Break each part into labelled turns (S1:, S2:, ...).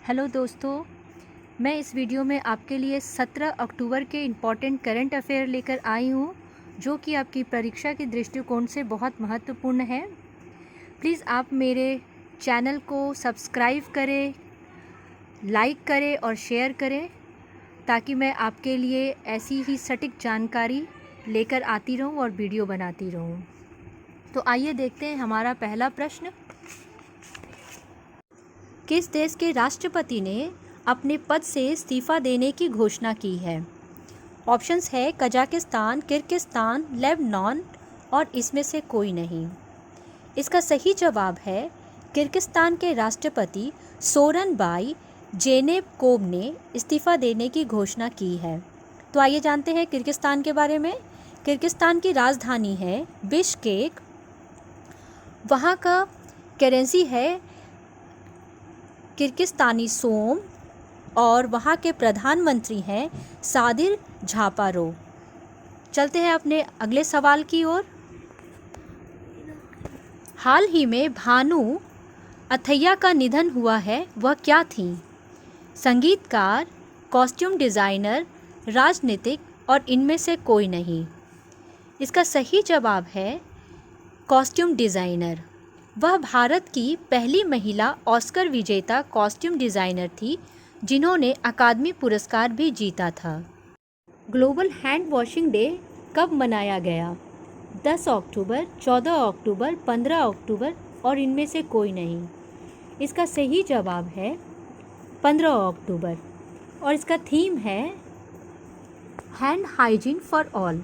S1: Hello दोस्तों, मैं इस वीडियो में आपके लिए 17 अक्टूबर के इम्पॉर्टेंट करंट अफेयर लेकर आई हूँ, जो कि आपकी परीक्षा के दृष्टिकोण से बहुत महत्वपूर्ण है। प्लीज़ आप मेरे चैनल को सब्सक्राइब करें, लाइक करें और शेयर करें, ताकि मैं आपके लिए ऐसी ही सटीक जानकारी लेकर आती रहूँ और वीडियो बनाती रहूँ। तो आइए देखते हैं हमारा पहला प्रश्न। किस देश के राष्ट्रपति ने अपने पद से इस्तीफा देने की घोषणा की है? ऑप्शंस है कजाकिस्तान, किर्गिस्तान, लेबनान और इसमें से कोई नहीं। इसका सही जवाब है किर्गिस्तान के राष्ट्रपति सोरनबाई जेनेबकोव ने इस्तीफा देने की घोषणा की है। तो आइए जानते हैं किर्गिस्तान के बारे में। किर्गिस्तान की राजधानी है बिश्केक। वहाँ का करेंसी है किर्गिस्तानी सोम और वहाँ के प्रधानमंत्री हैं सादिर जापारोव। चलते हैं अपने अगले सवाल की ओर। हाल ही में भानु अथैया का निधन हुआ है, वह क्या थी? संगीतकार, कॉस्ट्यूम डिज़ाइनर, राजनीतिक और इनमें से कोई नहीं। इसका सही जवाब है कॉस्ट्यूम डिज़ाइनर। वह भारत की पहली महिला ऑस्कर विजेता कॉस्ट्यूम डिज़ाइनर थी, जिन्होंने अकादमी पुरस्कार भी जीता था। ग्लोबल हैंड वॉशिंग डे कब मनाया गया? 10 अक्टूबर, 14 अक्टूबर, 15 अक्टूबर और इनमें से कोई नहीं। इसका सही जवाब है 15 अक्टूबर और इसका थीम है हैंड हाइजीन फॉर ऑल,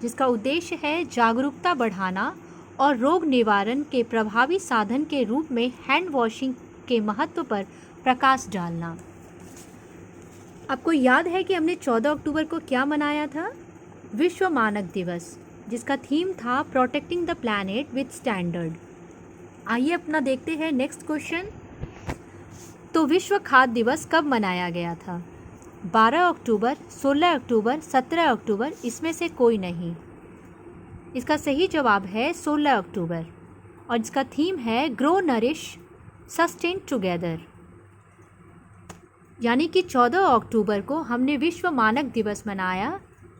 S1: जिसका उद्देश्य है जागरूकता बढ़ाना और रोग निवारण के प्रभावी साधन के रूप में हैंड वॉशिंग के महत्व पर प्रकाश डालना। आपको याद है कि हमने 14 अक्टूबर को क्या मनाया था? विश्व मानक दिवस, जिसका थीम था protecting the planet with standard. आइए अपना देखते हैं नेक्स्ट क्वेश्चन। तो विश्व खाद्य दिवस कब मनाया गया था? 12 अक्टूबर, 16 अक्टूबर, 17 अक्टूबर, इसमें से कोई नहीं। इसका सही जवाब है 16 अक्टूबर और इसका थीम है ग्रो नरिश सस्टेन टुगेदर। यानी कि 14 अक्टूबर को हमने विश्व मानक दिवस मनाया,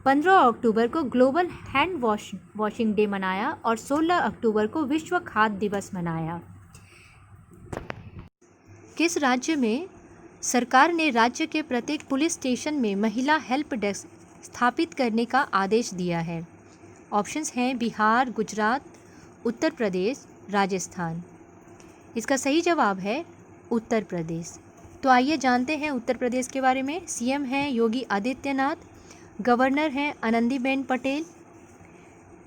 S1: 15 अक्टूबर को ग्लोबल हैंड वॉशिंग डे मनाया और 16 अक्टूबर को विश्व खाद्य दिवस मनाया। किस राज्य में सरकार ने राज्य के प्रत्येक पुलिस स्टेशन में महिला हेल्प डेस्क स्थापित करने का आदेश दिया है? ऑप्शंस हैं बिहार, गुजरात, उत्तर प्रदेश, राजस्थान। इसका सही जवाब है उत्तर प्रदेश। तो आइए जानते हैं उत्तर प्रदेश के बारे में। सीएम हैं योगी आदित्यनाथ, गवर्नर हैं आनंदीबेन पटेल।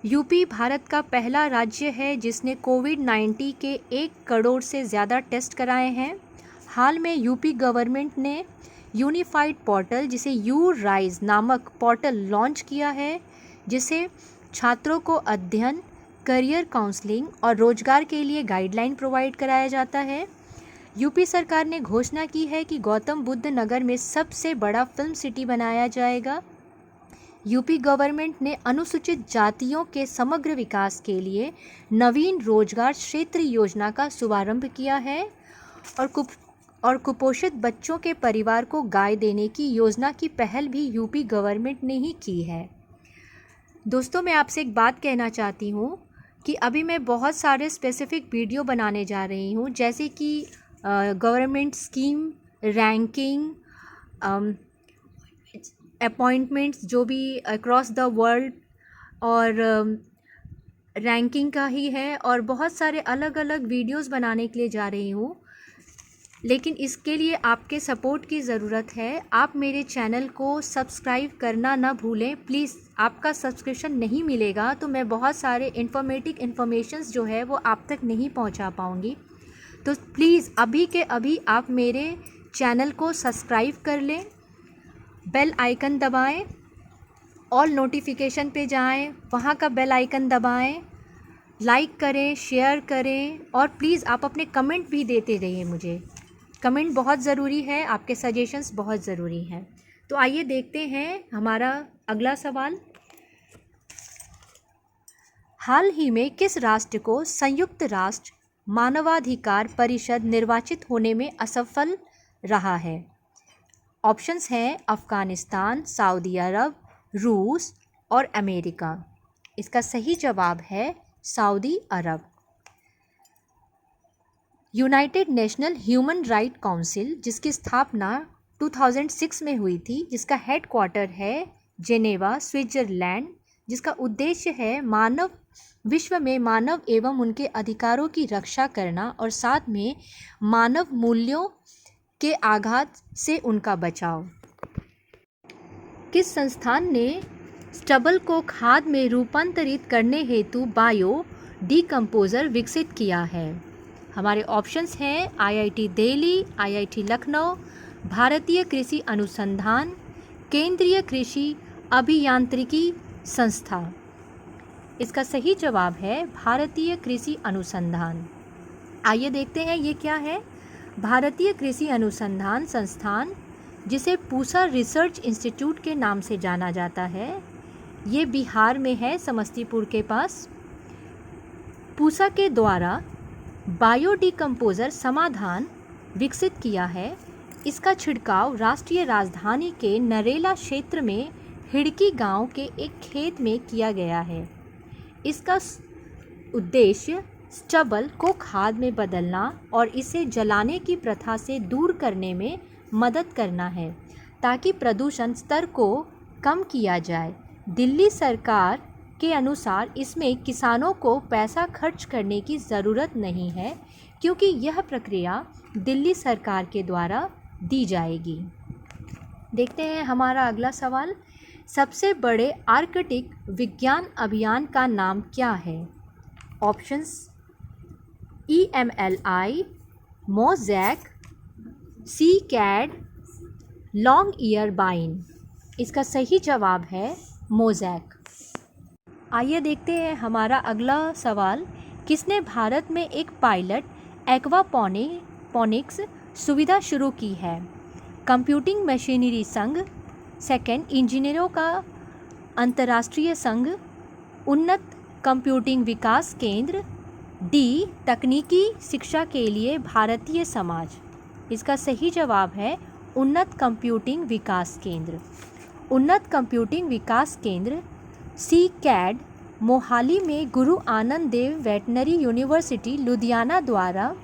S1: यूपी भारत का पहला राज्य है जिसने कोविड-19 के 1 करोड़ से ज़्यादा टेस्ट कराए हैं। हाल में यूपी गवर्नमेंट ने यूनिफाइड पोर्टल, जिसे यू राइज नामक पोर्टल लॉन्च किया है, जिसे छात्रों को अध्ययन, करियर काउंसलिंग और रोजगार के लिए गाइडलाइन प्रोवाइड कराया जाता है। यूपी सरकार ने घोषणा की है कि गौतम बुद्ध नगर में सबसे बड़ा फिल्म सिटी बनाया जाएगा। यूपी गवर्नमेंट ने अनुसूचित जातियों के समग्र विकास के लिए नवीन रोजगार क्षेत्र योजना का शुभारंभ किया है और कुपोषित बच्चों के परिवार को गाय देने की योजना की पहल भी यूपी गवर्नमेंट ने ही की है। दोस्तों, मैं आपसे एक बात कहना चाहती हूँ कि अभी मैं बहुत सारे स्पेसिफिक वीडियो बनाने जा रही हूँ, जैसे कि गवर्नमेंट स्कीम, रैंकिंग, अपॉइंटमेंट्स जो भी अक्रॉस द वर्ल्ड और रैंकिंग का ही है, और बहुत सारे अलग अलग वीडियोस बनाने के लिए जा रही हूँ। लेकिन इसके लिए आपके सपोर्ट की ज़रूरत है। आप मेरे चैनल को सब्सक्राइब करना ना भूलें प्लीज़। आपका सब्सक्रिप्शन नहीं मिलेगा तो मैं बहुत सारे इन्फॉर्मेशंस जो है वो आप तक नहीं पहुंचा पाऊंगी। तो प्लीज़ अभी के अभी आप मेरे चैनल को सब्सक्राइब कर लें, बेल आइकन दबाएं, ऑल नोटिफिकेशन पे जाएं, वहाँ का बेल आइकन दबाएं, लाइक करें, शेयर करें और प्लीज़ आप अपने कमेंट भी देते रहिए। मुझे कमेंट बहुत ज़रूरी है, आपके सजेशंस बहुत ज़रूरी हैं। तो आइए देखते हैं हमारा अगला सवाल। हाल ही में किस राष्ट्र को संयुक्त राष्ट्र मानवाधिकार परिषद निर्वाचित होने में असफल रहा है। ऑप्शंस हैं अफ़गानिस्तान, सऊदी अरब, रूस और अमेरिका। इसका सही जवाब है सऊदी अरब। United National human right council, जिसकी स्थापना 2006 में हुई थी, जिसका हेडक्वार्टर है जेनेवा, स्विट्ज़रलैंड, जिसका उद्देश्य है विश्व में मानव एवं उनके अधिकारों की रक्षा करना और साथ में मानव मूल्यों के आघात से उनका बचाव। किस संस्थान ने स्टबल को खाद में रूपांतरित करने हेतु बायो डीकम्पोज़र विकसित किया है? हमारे ऑप्शंस हैं IIT दिल्ली, IIT लखनऊ, भारतीय कृषि अनुसंधान, केंद्रीय कृषि अभियांत्रिकी संस्था। इसका सही जवाब है भारतीय कृषि अनुसंधान। आइए देखते हैं ये क्या है। भारतीय कृषि अनुसंधान संस्थान, जिसे पूसा रिसर्च इंस्टीट्यूट के नाम से जाना जाता है, ये बिहार में है, समस्तीपुर के पास। पूसा के द्वारा बायोडिकम्पोज़र समाधान विकसित किया है। इसका छिड़काव राष्ट्रीय राजधानी के नरेला क्षेत्र में हिड़की गांव के एक खेत में किया गया है। इसका उद्देश्य स्टबल को खाद में बदलना और इसे जलाने की प्रथा से दूर करने में मदद करना है, ताकि प्रदूषण स्तर को कम किया जाए। दिल्ली सरकार के अनुसार इसमें किसानों को पैसा खर्च करने की ज़रूरत नहीं है, क्योंकि यह प्रक्रिया दिल्ली सरकार के द्वारा दी जाएगी। देखते हैं हमारा अगला सवाल। सबसे बड़े आर्कटिक विज्ञान अभियान का नाम क्या है? Options EMLI, mosaic, CCAD, long year बाइन। इसका सही जवाब है मोज़ैक। आइए देखते हैं हमारा अगला सवाल। किसने भारत में एक पायलट एक्वापोनिक्स सुविधा शुरू की है? कंप्यूटिंग मशीनरी संघ, सेकंड इंजीनियरों का अंतर्राष्ट्रीय संघ, उन्नत कंप्यूटिंग विकास केंद्र, डी तकनीकी शिक्षा के लिए भारतीय समाज। इसका सही जवाब है उन्नत कंप्यूटिंग विकास केंद्र। उन्नत कंप्यूटिंग विकास केंद्र CCAD मोहाली में गुरु आनंद देव वेटनरी यूनिवर्सिटी लुधियाना द्वारा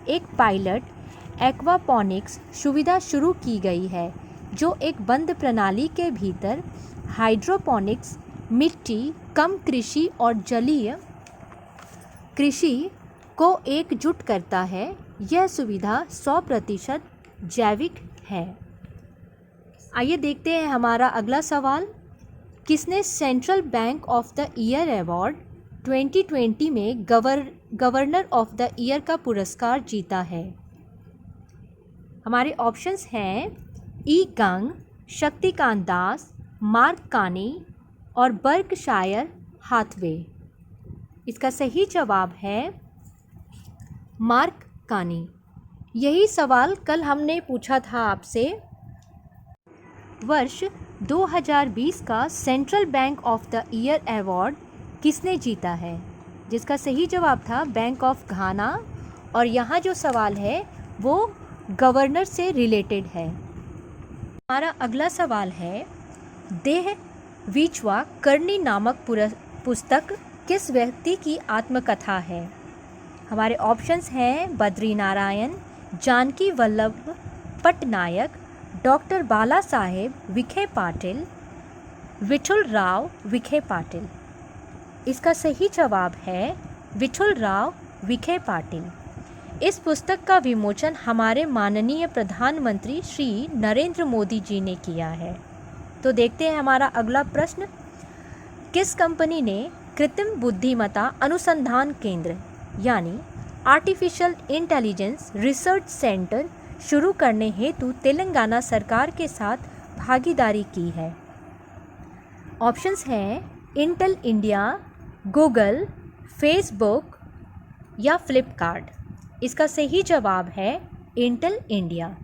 S1: एक पायलट एक्वापोनिक्स सुविधा शुरू की गई है, जो एक बंद प्रणाली के भीतर हाइड्रोपोनिक्स, मिट्टी कम कृषि और जलीय कृषि को एकजुट करता है। यह सुविधा 100% जैविक है। आइए देखते हैं हमारा अगला सवाल। किसने central bank of the year award 2020 में गवर्नर ऑफ द ईयर का पुरस्कार जीता है? हमारे ऑप्शंस हैं ई गंग, शक्तिकांत दास, मार्क कानी और बर्कशायर हाथवे। इसका सही जवाब है मार्क कानी। यही सवाल कल हमने पूछा था आपसे। वर्ष 2020 का central bank of the year award किसने जीता है? जिसका सही जवाब था बैंक ऑफ घाना। और यहाँ जो सवाल है वो गवर्नर से रिलेटेड है। हमारा अगला सवाल है, देह विचवा करनी नामक पुस्तक किस व्यक्ति की आत्मकथा है? हमारे ऑप्शंस हैं बद्री नारायण, जानकी वल्लभ पटनायक, डॉक्टर बाला साहेब विखे पाटिल, विठुल राव विखे पाटिल। इसका सही जवाब है विठुल राव विखे पाटिल। इस पुस्तक का विमोचन हमारे माननीय प्रधानमंत्री श्री नरेंद्र मोदी जी ने किया है। तो देखते हैं हमारा अगला प्रश्न। किस कंपनी ने कृत्रिम बुद्धिमत्ता अनुसंधान केंद्र यानी आर्टिफिशियल इंटेलिजेंस रिसर्च सेंटर शुरू करने हेतु तेलंगाना सरकार के साथ भागीदारी की है? ऑप्शंस हैं इंटेल इंडिया, गूगल, फेसबुक या फ्लिपकार्ट। इसका सही जवाब है इंटेल इंडिया।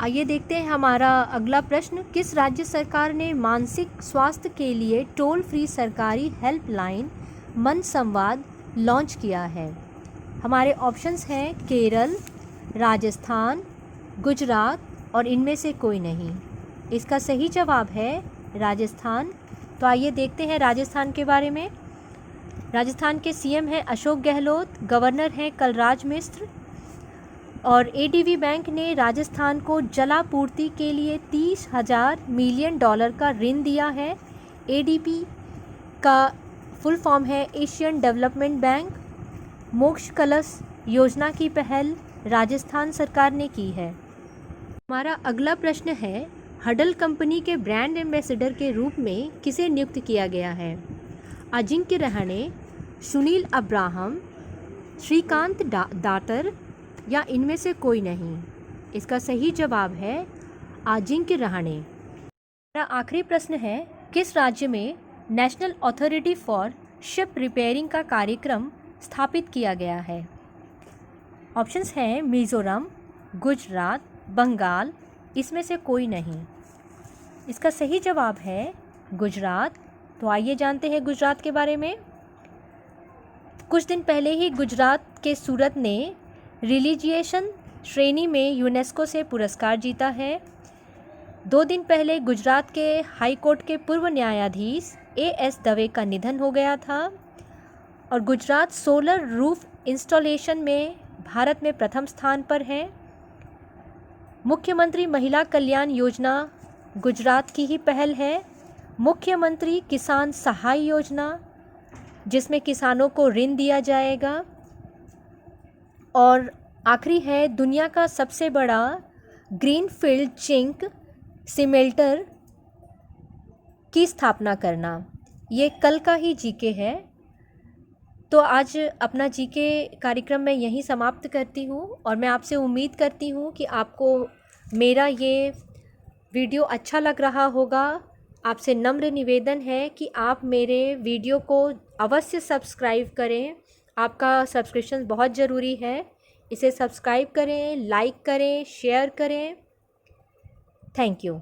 S1: आइए देखते हैं हमारा अगला प्रश्न। किस राज्य सरकार ने मानसिक स्वास्थ्य के लिए टोल फ्री सरकारी हेल्पलाइन मन संवाद लॉन्च किया है? हमारे ऑप्शंस हैं केरल, राजस्थान, गुजरात और इनमें से कोई नहीं। इसका सही जवाब है राजस्थान। तो आइए देखते हैं राजस्थान के बारे में। राजस्थान के सीएम हैं अशोक गहलोत, गवर्नर हैं कलराज मिश्र और एडीबी बैंक ने राजस्थान को जलापूर्ति के लिए 30,000 मिलियन डॉलर का ऋण दिया है। एडीबी का फुल फॉर्म है एशियन डेवलपमेंट बैंक। मोक्ष कलश योजना की पहल राजस्थान सरकार ने की है। हमारा अगला प्रश्न है, हडल कंपनी के ब्रांड एम्बेसडर के रूप में किसे नियुक्त किया गया है? अजिंक्य रहाणे, सुनील अब्राहम, श्रीकांत दातर या इनमें से कोई नहीं। इसका सही जवाब है अजिंक्य रहाणे। हमारा आखिरी प्रश्न है, किस राज्य में national authority for ship repairing का कार्यक्रम स्थापित किया गया है? ऑप्शंस हैं मिज़ोरम, गुजरात, बंगाल, इसमें से कोई नहीं। इसका सही जवाब है गुजरात। तो आइए जानते हैं गुजरात के बारे में। कुछ दिन पहले ही गुजरात के सूरत ने रिलीजिएशन श्रेणी में यूनेस्को से पुरस्कार जीता है। 2 दिन पहले गुजरात के हाई कोर्ट के पूर्व न्यायाधीश एएस दवे का निधन हो गया था और गुजरात सोलर रूफ इंस्टॉलेशन में भारत में प्रथम स्थान पर है। मुख्यमंत्री महिला कल्याण योजना गुजरात की ही पहल है। मुख्यमंत्री किसान सहाय योजना, जिसमें किसानों को ऋण दिया जाएगा। और आखिरी है दुनिया का सबसे बड़ा ग्रीनफील्ड जिंक सिमेल्टर की स्थापना करना। ये कल का ही जीके है। तो आज अपना जीके कार्यक्रम मैं यहीं समाप्त करती हूँ और मैं आपसे उम्मीद करती हूँ कि आपको मेरा ये वीडियो अच्छा लग रहा होगा। आपसे नम्र निवेदन है कि आप मेरे वीडियो को अवश्य सब्सक्राइब करें। आपका सब्सक्रिप्शन बहुत ज़रूरी है। इसे सब्सक्राइब करें, लाइक करें, शेयर करें। Thank you.